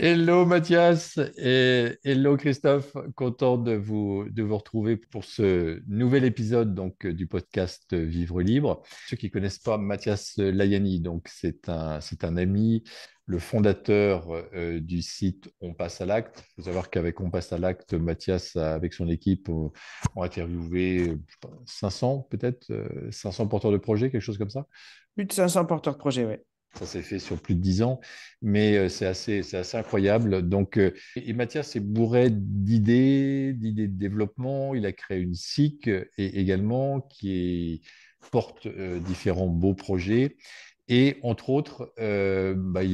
Hello Mathias et hello Christophe, content de vous retrouver pour ce nouvel épisode du podcast Vivre Libre. Ceux qui connaissent pas Mathias Layani, donc c'est un ami, le fondateur du site On passe à l'acte. Il faut savoir qu'avec On passe à l'acte, Mathias avec son équipe ont interviewé je sais pas, 500 peut-être, 500 porteurs de projets, quelque chose comme ça. Plus de 500 porteurs de projets, ouais. Ça s'est fait sur plus de 10 ans, mais c'est assez incroyable. Et Mathias est bourré d'idées de développement. Il a créé une SIC et également porte différents beaux projets. Et entre autres, il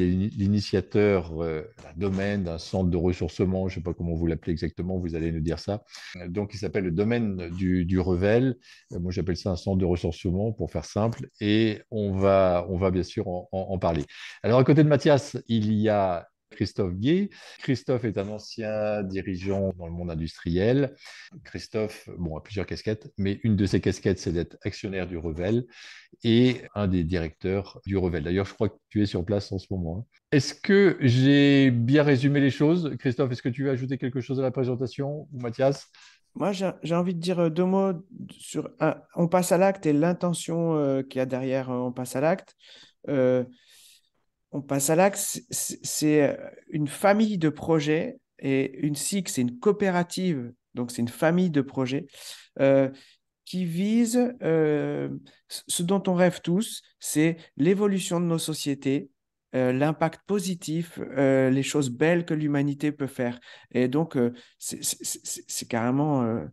est l'initiateur d'un domaine, d'un centre de ressourcement, je ne sais pas comment vous l'appelez exactement, vous allez nous dire ça. Donc, il s'appelle le domaine du Revel. Moi, j'appelle ça un centre de ressourcement pour faire simple. Et on va bien sûr en parler. Alors, à côté de Mathias, il y a Christophe Gué. Christophe est un ancien dirigeant dans le monde industriel. Christophe, bon, a plusieurs casquettes, mais une de ses casquettes, c'est d'être actionnaire du Revel et un des directeurs du Revel. D'ailleurs, je crois que tu es sur place en ce moment, hein. Est-ce que j'ai bien résumé les choses? Christophe, est-ce que tu veux ajouter quelque chose à la présentation ou Mathias? Moi, j'ai envie de dire deux mots sur on passe à l'acte et l'intention qu'il y a derrière on passe à l'acte. Euh, on passe à l'acte, c'est une famille de projets et une SIC, c'est une coopérative, donc c'est une famille de projets euh, qui vise ce dont on rêve tous, c'est l'évolution de nos sociétés, l'impact positif, les choses belles que l'humanité peut faire. Et donc, c'est carrément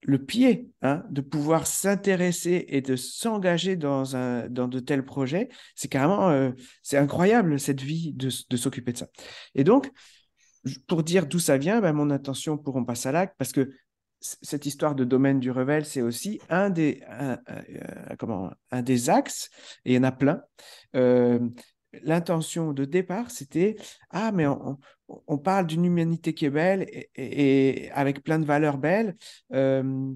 le pied, hein, de pouvoir s'intéresser et de s'engager dans de tels projets. C'est carrément, c'est incroyable cette vie de s'occuper de ça. Et donc, pour dire d'où ça vient, ben, mon intention pour On passe à l'acte, parce que cette histoire de domaine du Revel, c'est aussi un des axes, et il y en a plein. Euh, L'intention de départ, c'était, ah, mais on parle d'une humanité qui est belle et avec plein de valeurs belles. Euh,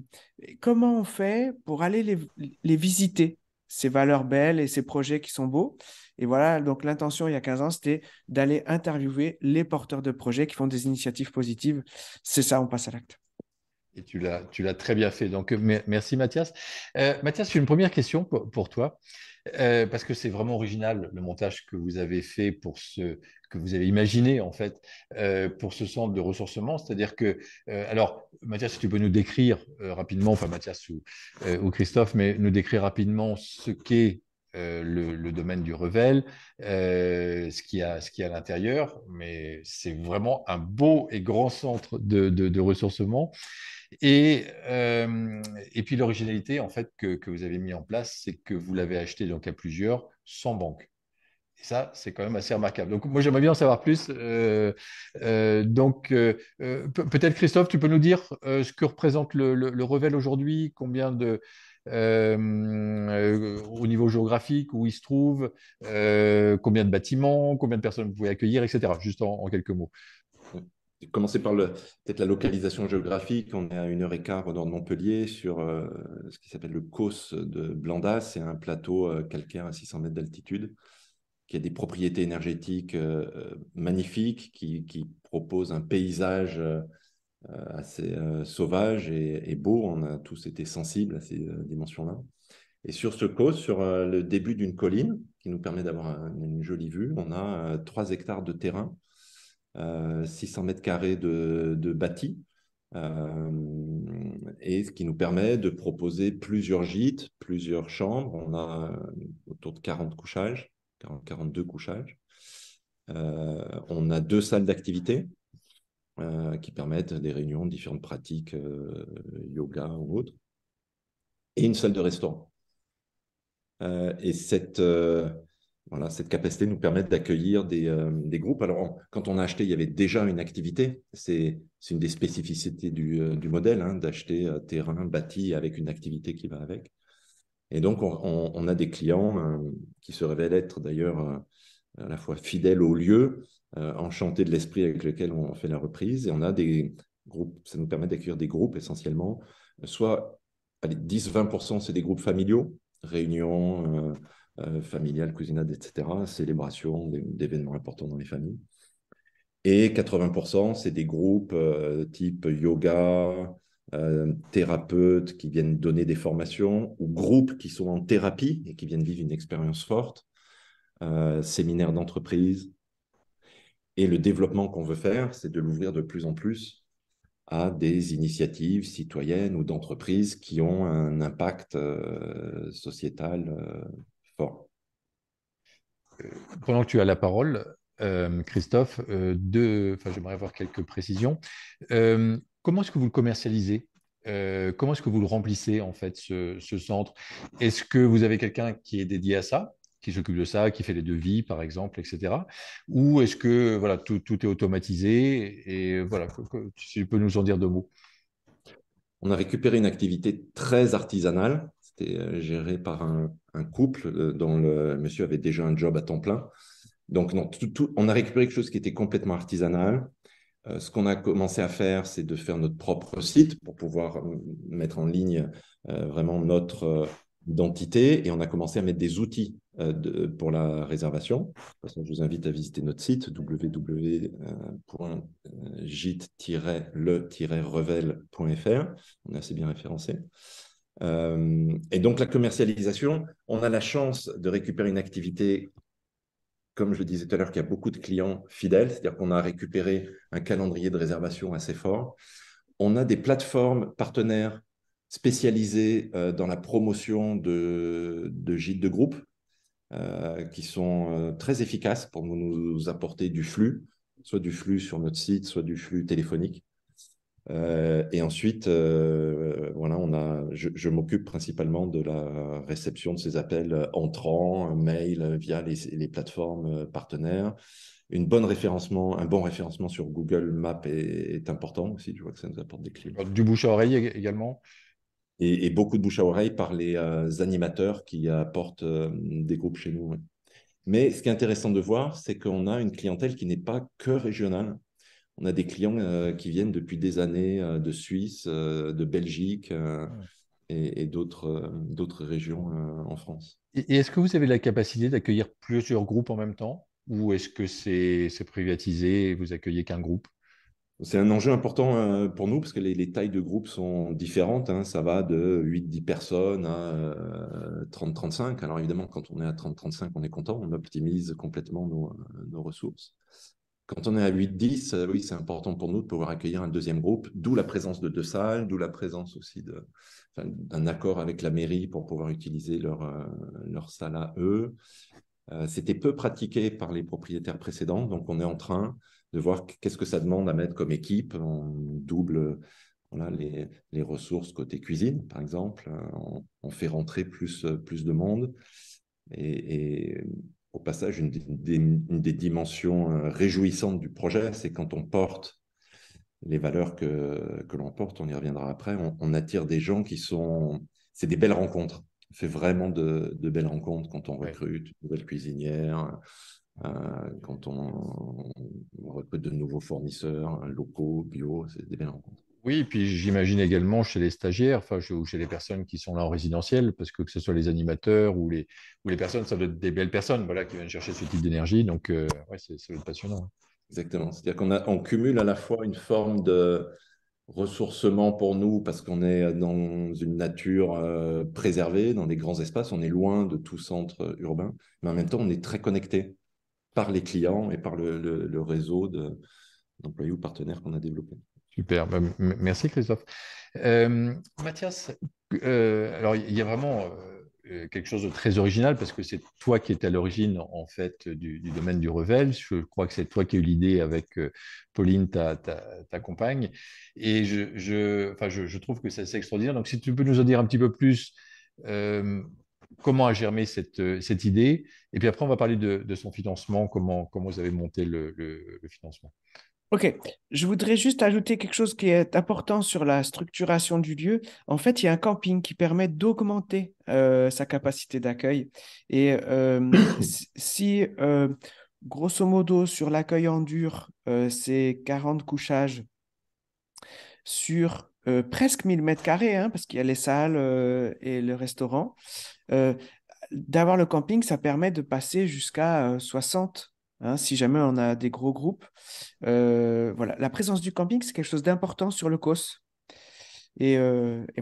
Comment on fait pour aller les visiter, ces valeurs belles et ces projets qui sont beaux? Et voilà, donc l'intention il y a 15 ans, c'était d'aller interviewer les porteurs de projets qui font des initiatives positives. C'est ça, on passe à l'acte. Et tu l'as très bien fait. Donc, merci Mathias. Mathias, j'ai une première question pour toi, parce que c'est vraiment original le montage que vous avez fait que vous avez imaginé en fait pour ce centre de ressourcement. C'est-à-dire que, alors Mathias, si tu peux nous décrire rapidement, enfin Mathias ou Christophe, mais nous décrire rapidement ce qu'est le domaine du Revel, ce qu'il y a à l'intérieur, mais c'est vraiment un beau et grand centre de ressourcement. Et puis l'originalité en fait que vous avez mis en place, c'est que vous l'avez acheté donc à plusieurs, sans banque. Et ça, c'est quand même assez remarquable. Donc moi, j'aimerais bien en savoir plus. Peut-être Christophe, tu peux nous dire ce que représente le Revel aujourd'hui, au niveau géographique, où il se trouve, combien de bâtiments, combien de personnes vous pouvez accueillir, etc. Juste en quelques mots. Commencer par peut-être la localisation géographique. On est à 1 heure et quart au nord de Montpellier, sur ce qui s'appelle le Causse de Blandas. C'est un plateau calcaire à 600 mètres d'altitude qui a des propriétés énergétiques magnifiques, qui propose un paysage assez sauvage et beau. On a tous été sensibles à ces dimensions-là. Et sur ce Causse, sur le début d'une colline, qui nous permet d'avoir une jolie vue, on a 3 hectares de terrain, 600 mètres carrés de bâti, euh, et ce qui nous permet de proposer plusieurs gîtes, plusieurs chambres. On a autour de 40 couchages, 42 couchages. On a 2 salles d'activité qui permettent des réunions de différentes pratiques, yoga ou autres, et une salle de restaurant. Et voilà, cette capacité nous permet d'accueillir des groupes. Alors, quand on a acheté, il y avait déjà une activité. C'est une des spécificités du modèle, hein, d'acheter terrain bâti avec une activité qui va avec. Et donc, on a des clients qui se révèlent être d'ailleurs à la fois fidèles au lieu, enchantés de l'esprit avec lequel on fait la reprise. Et on a des groupes, ça nous permet d'accueillir des groupes essentiellement, soit allez, 10-20%, c'est des groupes familiaux, réunions familiales, cousinades, etc., célébrations d'événements importants dans les familles. Et 80%, c'est des groupes type yoga, thérapeutes qui viennent donner des formations, ou groupes qui sont en thérapie et qui viennent vivre une expérience forte, séminaires d'entreprise. Et le développement qu'on veut faire, c'est de l'ouvrir de plus en plus à des initiatives citoyennes ou d'entreprises qui ont un impact sociétal fort. Pendant que tu as la parole, Christophe, j'aimerais avoir quelques précisions. Comment est-ce que vous le commercialisez? Comment est-ce que vous le remplissez, en fait, ce centre? Est-ce que vous avez quelqu'un qui est dédié à ça, qui s'occupe de ça, qui fait les devis, par exemple, etc. Ou est-ce que voilà, tout est automatisé? Et voilà, si tu peux nous en dire deux mots. On a récupéré une activité très artisanale. C'était géré par un couple dont le monsieur avait déjà un job à temps plein. Donc, non, on a récupéré quelque chose qui était complètement artisanal. Ce qu'on a commencé à faire, c'est de faire notre propre site pour pouvoir mettre en ligne vraiment notre identité. Et on a commencé à mettre des outils pour la réservation. De toute façon, je vous invite à visiter notre site www.gîte-le-revel.fr. On est assez bien référencé. Et donc, la commercialisation, on a la chance de récupérer une activité, comme je le disais tout à l'heure, qu'il y a beaucoup de clients fidèles, c'est-à-dire qu'on a récupéré un calendrier de réservation assez fort. On a des plateformes partenaires spécialisées dans la promotion de gîtes de groupe qui sont très efficaces pour nous apporter du flux, soit du flux sur notre site, soit du flux téléphonique. Et ensuite, voilà, je m'occupe principalement de la réception de ces appels entrants, mail via les plateformes partenaires. Un bon référencement sur Google Maps est important aussi. Je vois que ça nous apporte des clients. Du bouche à oreille également? Et beaucoup de bouche à oreille par les animateurs qui apportent des groupes chez nous. Ouais. Mais ce qui est intéressant de voir, c'est qu'on a une clientèle qui n'est pas que régionale. On a des clients qui viennent depuis des années de Suisse, de Belgique et d'autres régions en France. Et est-ce que vous avez la capacité d'accueillir plusieurs groupes en même temps? Ou est-ce que c'est privatisé et vous accueillez qu'un groupe? C'est un enjeu important pour nous parce que les tailles de groupe sont différentes. Hein. Ça va de 8-10 personnes à 30-35. Alors évidemment, quand on est à 30-35, on est content, on optimise complètement nos ressources. Quand on est à 8-10, oui, c'est important pour nous de pouvoir accueillir un deuxième groupe, d'où la présence de 2 salles, d'où la présence aussi d'un accord avec la mairie pour pouvoir utiliser leur salle à eux. C'était peu pratiqué par les propriétaires précédents, donc on est en train de voir qu'est-ce que ça demande à mettre comme équipe. On double voilà, les ressources côté cuisine, par exemple. On fait rentrer plus de monde. Et au passage, une des dimensions réjouissantes du projet, c'est quand on porte les valeurs que l'on porte, on y reviendra après, on attire des gens qui sont... C'est des belles rencontres. On fait vraiment de belles rencontres quand on recrute une nouvelle cuisinière, quand on recrute de nouveaux fournisseurs locaux, bio, c'est des belles rencontres. Oui, et puis j'imagine également chez les stagiaires, ou chez les personnes qui sont là en résidentiel, parce que ce soit les animateurs ou les personnes, ça doit être des belles personnes voilà, qui viennent chercher ce type d'énergie. Donc, ouais, ça doit être passionnant. Exactement. C'est-à-dire qu'on cumule à la fois une forme de ressourcement pour nous parce qu'on est dans une nature préservée, dans des grands espaces, on est loin de tout centre urbain, mais en même temps, on est très connecté par les clients et par le réseau d'employés ou partenaires qu'on a développé. Super, merci Christophe. Mathias, alors il y a vraiment quelque chose de très original parce que c'est toi qui es à l'origine en fait du domaine du Revel. Je crois que c'est toi qui as eu l'idée avec Pauline, ta compagne. Et je trouve que c'est assez extraordinaire. Donc si tu peux nous en dire un petit peu plus, euh, comment a germé cette idée, et puis après on va parler de son financement, comment vous avez monté le financement. Ok, je voudrais juste ajouter quelque chose qui est important sur la structuration du lieu. En fait, il y a un camping qui permet d'augmenter sa capacité d'accueil. Et si, grosso modo, sur l'accueil en dur, c'est 40 couchages sur presque 1000 mètres carrés, hein, parce qu'il y a les salles et le restaurant, d'avoir le camping, ça permet de passer jusqu'à 60 hein, si jamais on a des gros groupes. Voilà. La présence du camping, c'est quelque chose d'important sur le COS. Et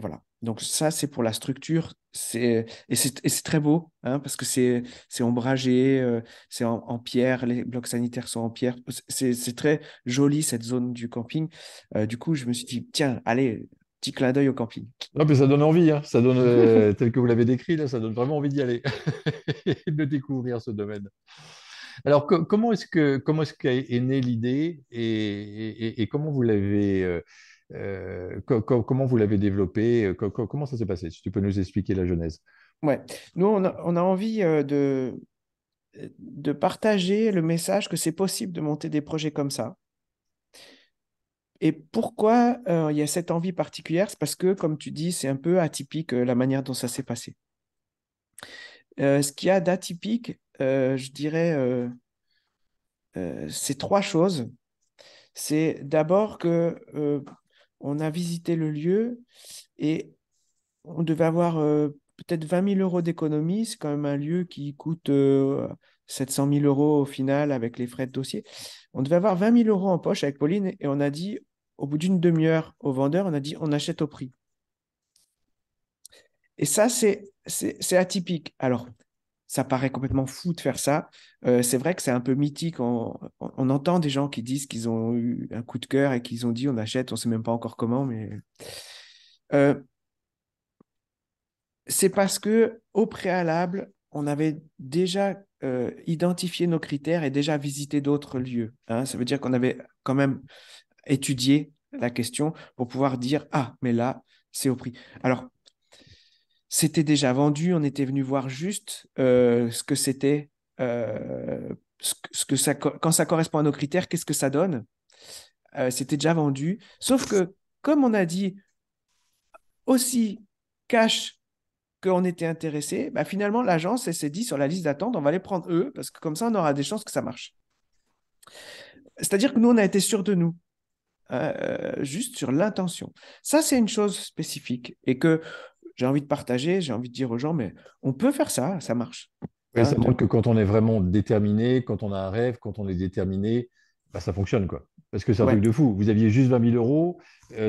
voilà. Donc ça, c'est pour la structure. Et c'est très beau, hein, parce que c'est ombragé, c'est en pierre, les blocs sanitaires sont en pierre. C'est très joli, cette zone du camping. Du coup, je me suis dit, tiens, allez, petit clin d'œil au camping. Non, mais ça donne envie, hein. Ça donne, tel que vous l'avez décrit, là, ça donne vraiment envie d'y aller et de découvrir ce domaine. Alors, comment est-ce qu'est née l'idée et comment vous l'avez comment vous l'avez développée, comment ça s'est passé? Si tu peux nous expliquer la genèse. Ouais. Nous, on a envie de partager le message que c'est possible de monter des projets comme ça. Et pourquoi il y a cette envie particulière? C'est parce que, comme tu dis, c'est un peu atypique la manière dont ça s'est passé. Ce qu'il y a d'atypique, je dirais, c'est trois choses. C'est d'abord que on a visité le lieu et on devait avoir peut-être 20 000 euros d'économie. C'est quand même un lieu qui coûte 700 000 euros au final avec les frais de dossier. On devait avoir 20 000 euros en poche avec Pauline et on a dit, au bout d'une demi-heure au vendeur, on a dit on achète au prix. Et ça, c'est atypique. Alors, ça paraît complètement fou de faire ça. C'est vrai que c'est un peu mythique. On entend des gens qui disent qu'ils ont eu un coup de cœur et qu'ils ont dit on achète, on ne sait même pas encore comment, mais euh, c'est parce que au préalable, on avait déjà identifié nos critères et déjà visité d'autres lieux, hein. Ça veut dire qu'on avait quand même étudié la question pour pouvoir dire ah, mais là, c'est au prix. Alors, c'était déjà vendu, on était venu voir juste ce que c'était, quand ça correspond à nos critères, qu'est-ce que ça donne. C'était déjà vendu. Sauf que, comme on a dit aussi cash qu'on était intéressé, bah, finalement, l'agence, elle s'est dit sur la liste d'attente, on va les prendre eux, parce que comme ça, on aura des chances que ça marche. C'est-à-dire que nous, on a été sûrs de nous, juste sur l'intention. Ça, c'est une chose spécifique et que j'ai envie de partager, j'ai envie de dire aux gens, mais on peut faire ça, ça marche. Oui, Hein, ça montre que quand on est vraiment déterminé, quand on a un rêve, quand on est déterminé, bah, ça fonctionne, quoi. Parce que c'est un ouais. truc de fou. Vous aviez juste 20 000 euros,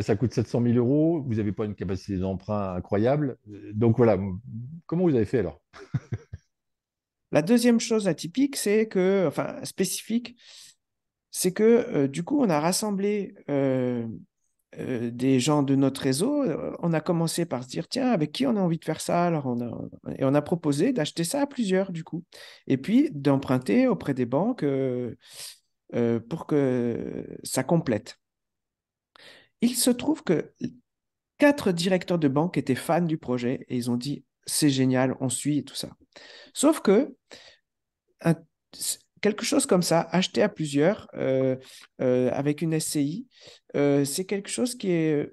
ça coûte 700 000 euros, vous n'avez pas une capacité d'emprunt incroyable. Donc voilà, comment vous avez fait alors? La deuxième chose atypique, c'est que, enfin spécifique, c'est que du coup, on a rassemblé des gens de notre réseau. On a commencé par se dire, tiens, avec qui on a envie de faire ça? Alors et on a proposé d'acheter ça à plusieurs, du coup. Et puis d'emprunter auprès des banques pour que ça complète. Il se trouve que 4 directeurs de banque étaient fans du projet et ils ont dit, c'est génial, on suit et tout ça. Sauf que un- quelque chose comme ça, acheté à plusieurs avec une SCI, c'est quelque chose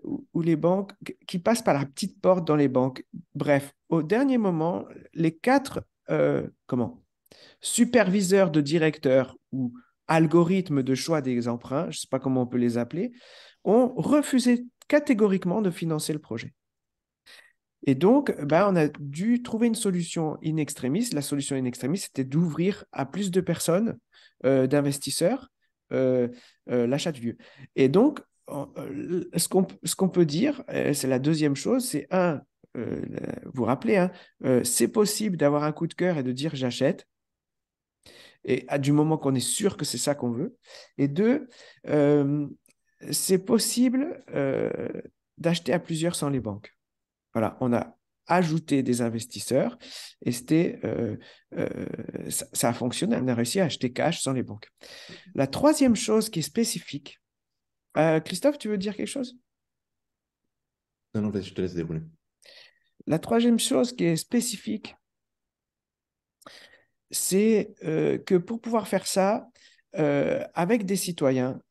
où les banques, qui passent par la petite porte dans les banques. Bref, au dernier moment, les 4 superviseurs de directeurs ou algorithmes de choix des emprunts, je ne sais pas comment on peut les appeler, ont refusé catégoriquement de financer le projet. Et donc, on a dû trouver une solution in extremis. La solution in extremis, c'était d'ouvrir à plus de personnes, d'investisseurs, euh, l'achat du lieu. Et donc, ce qu'on peut dire, c'est la deuxième chose, c'est vous vous rappelez, hein, c'est possible d'avoir un coup de cœur et de dire j'achète, et du moment qu'on est sûr que c'est ça qu'on veut. Et deux, euh, c'est possible d'acheter à plusieurs sans les banques. Voilà, on a ajouté des investisseurs et ça a fonctionné. On a réussi à acheter cash sans les banques. La troisième chose qui est spécifique, Christophe, tu veux dire quelque chose? Non, non, vas-y, je te laisse dérouler. La troisième chose qui est spécifique, c'est que pour pouvoir faire ça avec des citoyens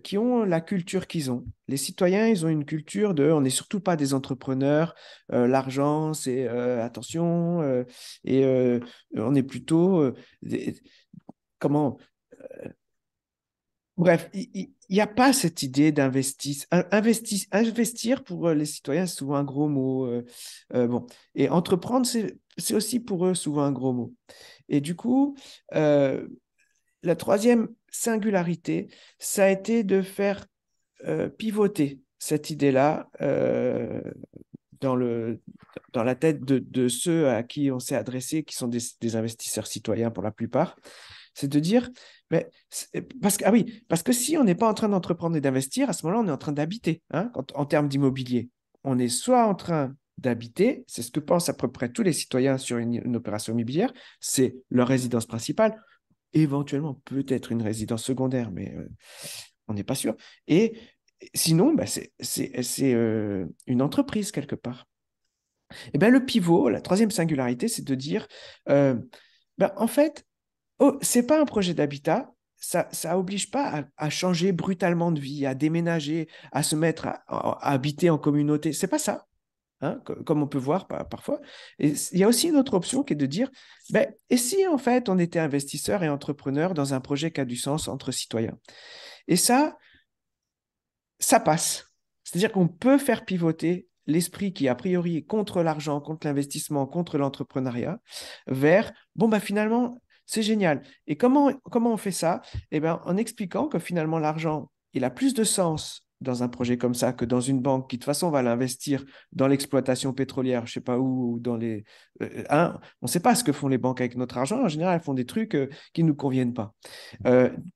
qui ont la culture qu'ils ont. Les citoyens, ils ont une culture de, on n'est surtout pas des entrepreneurs, l'argent, c'est attention, et on est plutôt, comment, bref, il n'y a pas cette idée investir pour les citoyens, c'est souvent un gros mot. Bon, et entreprendre, c'est aussi pour eux souvent un gros mot. Et du coup, euh, la troisième singularité, ça a été de faire pivoter cette idée-là dans la tête de ceux à qui on s'est adressé, qui sont des investisseurs citoyens pour la plupart. C'est de dire, mais parce que si on n'est pas en train d'entreprendre et d'investir, à ce moment-là, on est en train d'habiter, hein, en termes d'immobilier. On est soit en train d'habiter, c'est ce que pensent à peu près tous les citoyens sur une opération immobilière, c'est leur résidence principale, éventuellement peut-être une résidence secondaire, mais on n'est pas sûr. Et sinon, bah, c'est une entreprise quelque part. Et ben, le pivot, la troisième singularité, c'est de dire, euh, ben, en fait, oh, c'est pas un projet d'habitat, ça oblige pas à changer brutalement de vie, à déménager, à se mettre à habiter en communauté. C'est pas ça, hein, comme on peut voir parfois. Et il y a aussi une autre option qui est de dire, ben, et si en fait on était investisseur et entrepreneur dans un projet qui a du sens entre citoyens? Et ça passe. C'est-à-dire qu'on peut faire pivoter l'esprit qui, a priori, est contre l'argent, contre l'investissement, contre l'entrepreneuriat, vers, bon, bah, finalement, c'est génial. Et comment on fait ça? Eh bien, en expliquant que finalement, l'argent, il a plus de sens dans un projet comme ça que dans une banque qui, de toute façon, va l'investir dans l'exploitation pétrolière, je ne sais pas où, ou dans les... on ne sait pas ce que font les banques avec notre argent. En général, elles font des trucs qui ne nous conviennent pas.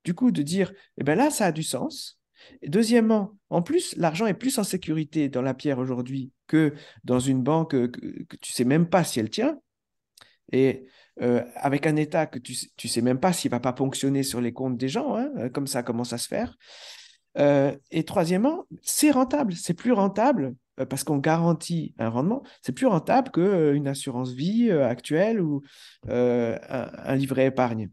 Du coup, de dire, eh bien là, ça a du sens. Et deuxièmement, en plus, l'argent est plus en sécurité dans la pierre aujourd'hui que dans une banque que tu ne sais même pas si elle tient. Et avec un État que tu ne sais même pas s'il ne va pas ponctionner sur les comptes des gens, hein, comme ça commence à se faire. Et troisièmement, c'est rentable. C'est plus rentable parce qu'on garantit un rendement. C'est plus rentable qu'une assurance vie actuelle ou un livret épargne.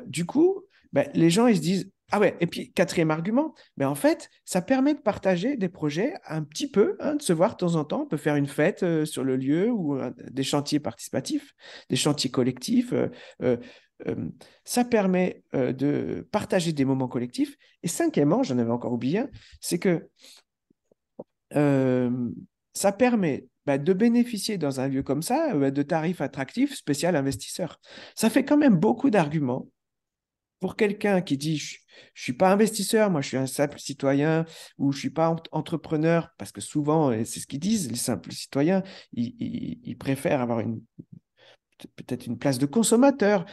Du coup, ben, les gens, ils se disent, ah ouais, et puis quatrième argument, mais en fait, ça permet de partager des projets un petit peu, hein, de se voir de temps en temps. On peut faire une fête sur le lieu ou des chantiers participatifs, des chantiers collectifs. Euh, euh, Ça permet de partager des moments collectifs. Et cinquièmement, j'en avais encore oublié un, c'est que euh, ça permet de bénéficier dans un lieu comme ça de tarifs attractifs spécial investisseurs. Ça fait quand même beaucoup d'arguments pour quelqu'un qui dit je ne suis pas investisseur, moi je suis un simple citoyen ou je ne suis pas entrepreneur, parce que souvent, et c'est ce qu'ils disent, les simples citoyens, ils préfèrent avoir peut-être une place de consommateur,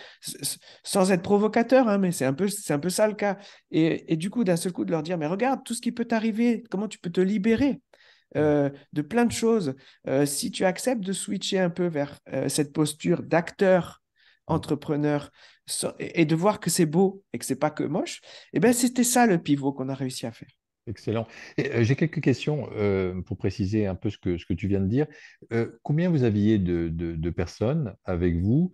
sans être provocateur, hein, mais c'est un peu ça le cas. Et du coup, d'un seul coup, de leur dire, mais regarde tout ce qui peut t'arriver, comment tu peux te libérer de plein de choses. Si tu acceptes de switcher un peu vers cette posture d'acteur, entrepreneur, et de voir que c'est beau et que c'est pas que moche, eh ben, c'était ça le pivot qu'on a réussi à faire. Excellent. J'ai quelques questions pour préciser un peu ce que tu viens de dire. Combien vous aviez de personnes avec vous?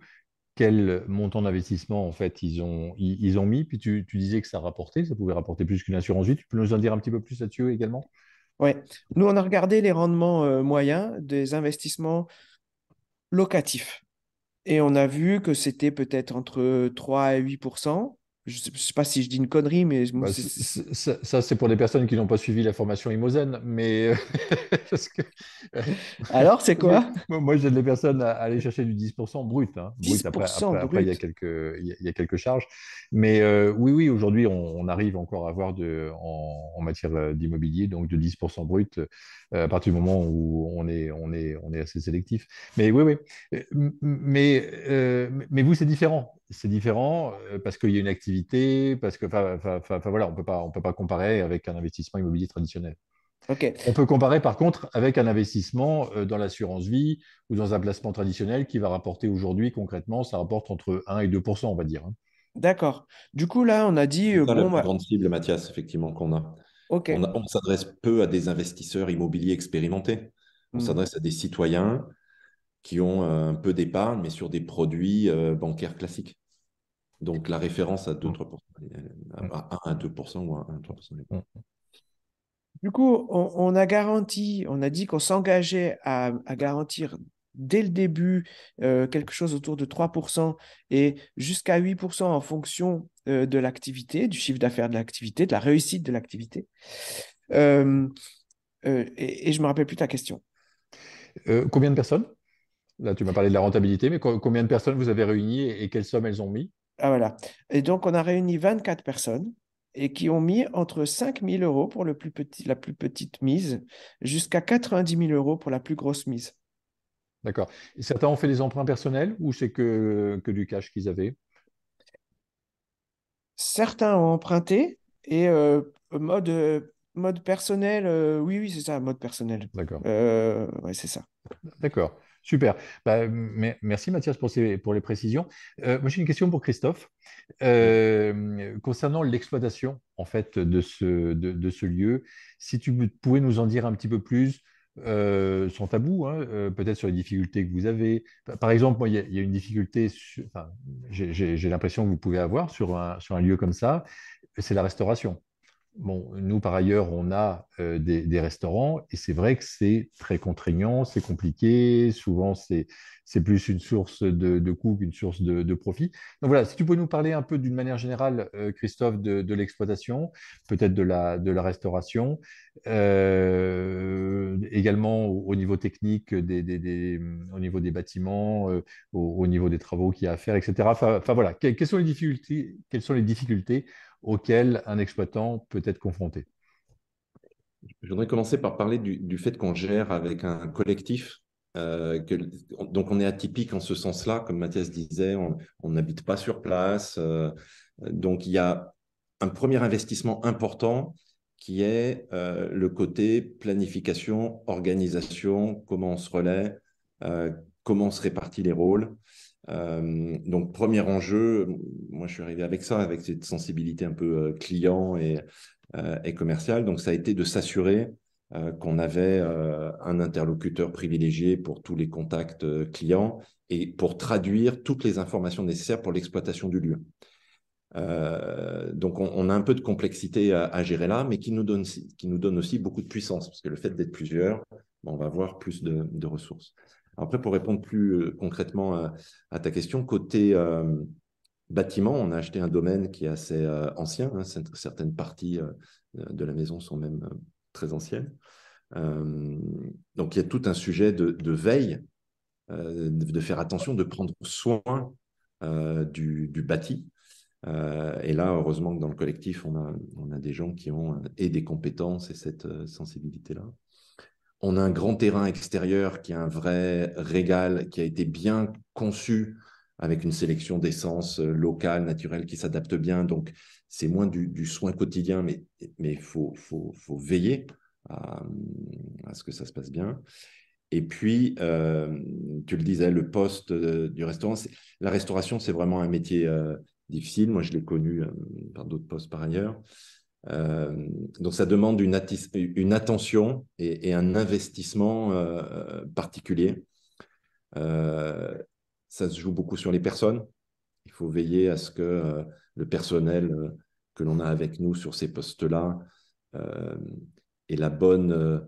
Quel montant d'investissement en fait ils ont mis? Puis tu disais que ça rapportait, ça pouvait rapporter plus qu'une assurance vie. Tu peux nous en dire un petit peu plus là-dessus également? Ouais. Nous, on a regardé les rendements moyens des investissements locatifs. Et on a vu que c'était peut-être entre 3 et 8%. Je ne sais pas si je dis une connerie, mais Bah, ça, c'est pour les personnes qui n'ont pas suivi la formation Imosen, mais parce que, alors, c'est parce que quoi? moi, j'aide les personnes à aller chercher du 10% brut, hein, brut. Après, 10% après, brut. il y a quelques charges. Mais oui, oui, aujourd'hui, on arrive encore à avoir en matière d'immobilier, donc de 10% brut, à partir du moment où on est assez sélectif. Mais oui, oui. Mais vous, c'est différent. C'est différent parce qu'il y a une activité, parce que, enfin, voilà, on peut pas comparer avec un investissement immobilier traditionnel. OK. On peut comparer par contre avec un investissement dans l'assurance vie ou dans un placement traditionnel qui va rapporter aujourd'hui concrètement, ça rapporte entre 1 et 2%, on va dire, hein. D'accord. Du coup, là, on a dit, C'est ça la bon, plus bah, grande cible, Mathias, effectivement, qu'on a. OK. On s'adresse peu à des investisseurs immobiliers expérimentés. On Hmm. s'adresse à des citoyens qui ont un peu d'épargne, mais sur des produits bancaires classiques. Donc la référence à 2-3%, Mm, à 1 à 2% ou à 1 à 3%. mm, Du coup, on a garanti, on a dit qu'on s'engageait à garantir dès le début quelque chose autour de 3% et jusqu'à 8% en fonction de l'activité, du chiffre d'affaires de l'activité, de la réussite de l'activité. Euh, et je ne me rappelle plus ta question. Combien de personnes? Là, tu m'as parlé de la rentabilité, mais combien de personnes vous avez réunies et quelle somme elles ont mis? Ah, voilà. Et donc, on a réuni 24 personnes et qui ont mis entre 5 000 euros pour la plus petite mise jusqu'à 90 000 euros pour la plus grosse mise. D'accord. Et certains ont fait des emprunts personnels ou c'est que du cash qu'ils avaient? Certains ont emprunté et mode personnel, oui, oui, c'est ça, mode personnel. D'accord. Ouais, c'est ça. D'accord. Super. Bah, merci Mathias pour les précisions. Moi, j'ai une question pour Christophe. Oui. Concernant l'exploitation en fait de ce lieu, si tu pouvais nous en dire un petit peu plus, sans tabou, hein, peut-être sur les difficultés que vous avez. Par exemple, moi, il y a une difficulté, enfin, j'ai l'impression que vous pouvez avoir sur un lieu comme ça, c'est la restauration. Bon, nous, par ailleurs, on a des restaurants et c'est vrai que c'est très contraignant, c'est compliqué. Souvent, c'est plus une source de coût qu'une source de profit. Donc voilà, si tu peux nous parler un peu d'une manière générale, Christophe, de l'exploitation, peut-être de la restauration, également au niveau technique, au niveau des bâtiments, au niveau des travaux qu'il y a à faire, etc. Enfin, voilà, quelles sont les difficultés auxquelles un exploitant peut être confronté? Je voudrais commencer par parler du fait qu'on gère avec un collectif. Donc, on est atypique en ce sens-là, comme Mathias disait, on n'habite pas sur place. Donc, il y a un premier investissement important qui est le côté planification, organisation, comment on se relaie, comment on se répartit les rôles. Donc, premier enjeu, moi je suis arrivé avec ça, avec cette sensibilité un peu client et commerciale. Donc, ça a été de s'assurer qu'on avait un interlocuteur privilégié pour tous les contacts clients et pour traduire toutes les informations nécessaires pour l'exploitation du lieu. Donc, on a un peu de complexité à gérer là, mais qui nous donne aussi beaucoup de puissance, parce que le fait d'être plusieurs, on va avoir plus de ressources. Après, pour répondre plus concrètement à ta question, côté bâtiment, on a acheté un domaine qui est assez ancien, hein, certaines parties de la maison sont même très anciennes. Donc, il y a tout un sujet de veille, de faire attention, de prendre soin du bâti. Et là, heureusement que dans le collectif, on a des gens qui ont et des compétences et cette sensibilité-là. On a un grand terrain extérieur qui est un vrai régal, qui a été bien conçu avec une sélection d'essences locales, naturelles, qui s'adaptent bien. Donc, c'est moins du soin quotidien, mais il faut veiller à, à ce que ça se passe bien. Et puis, tu le disais, le poste du restaurant, la restauration, c'est vraiment un métier difficile. Moi, je l'ai connu par d'autres postes par ailleurs. Donc, ça demande une attention et un investissement particulier. Ça se joue beaucoup sur les personnes. Il faut veiller à ce que le personnel que l'on a avec nous sur ces postes-là euh, ait la bonne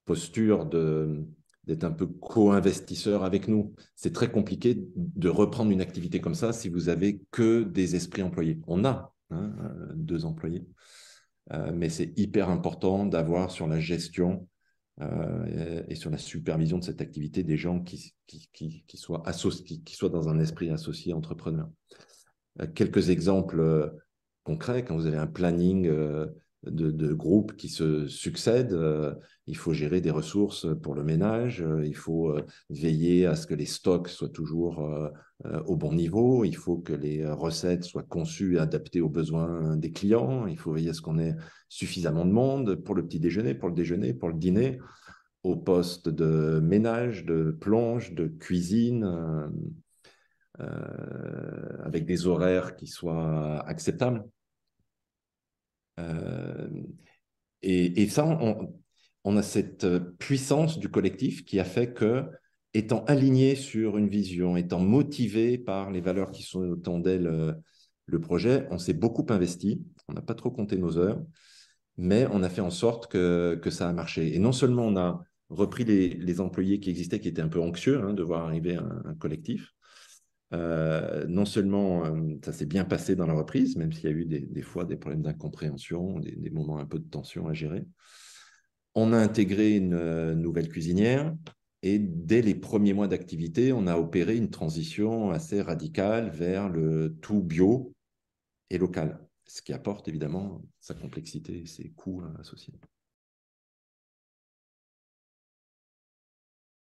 posture d'être un peu co-investisseur avec nous. C'est très compliqué de reprendre une activité comme ça si vous avez que des esprits employés. On a 2 employés, mais c'est hyper important d'avoir sur la gestion et sur la supervision de cette activité des gens qui soient dans un esprit associé entrepreneur. Quelques exemples concrets, quand vous avez un planning de groupes qui se succèdent, il faut gérer des ressources pour le ménage, il faut veiller à ce que les stocks soient toujours au bon niveau, il faut que les recettes soient conçues et adaptées aux besoins des clients, il faut veiller à ce qu'on ait suffisamment de monde pour le petit déjeuner, pour le déjeuner, pour le dîner, au poste de ménage, de plonge, de cuisine, avec des horaires qui soient acceptables. Euh, et ça, on a cette puissance du collectif qui a fait que, étant aligné sur une vision, étant motivé par les valeurs qui sont autant le projet, on s'est beaucoup investi. On n'a pas trop compté nos heures, mais on a fait en sorte que ça a marché. Et non seulement on a repris les employés qui existaient, qui étaient un peu anxieux de voir arriver un collectif, non seulement ça s'est bien passé dans la reprise, même s'il y a eu des fois des problèmes d'incompréhension, des moments un peu de tension à gérer. On a intégré une nouvelle cuisinière Et dès les premiers mois d'activité, on a opéré une transition assez radicale vers le tout bio et local, ce qui apporte évidemment sa complexité et ses coûts associés.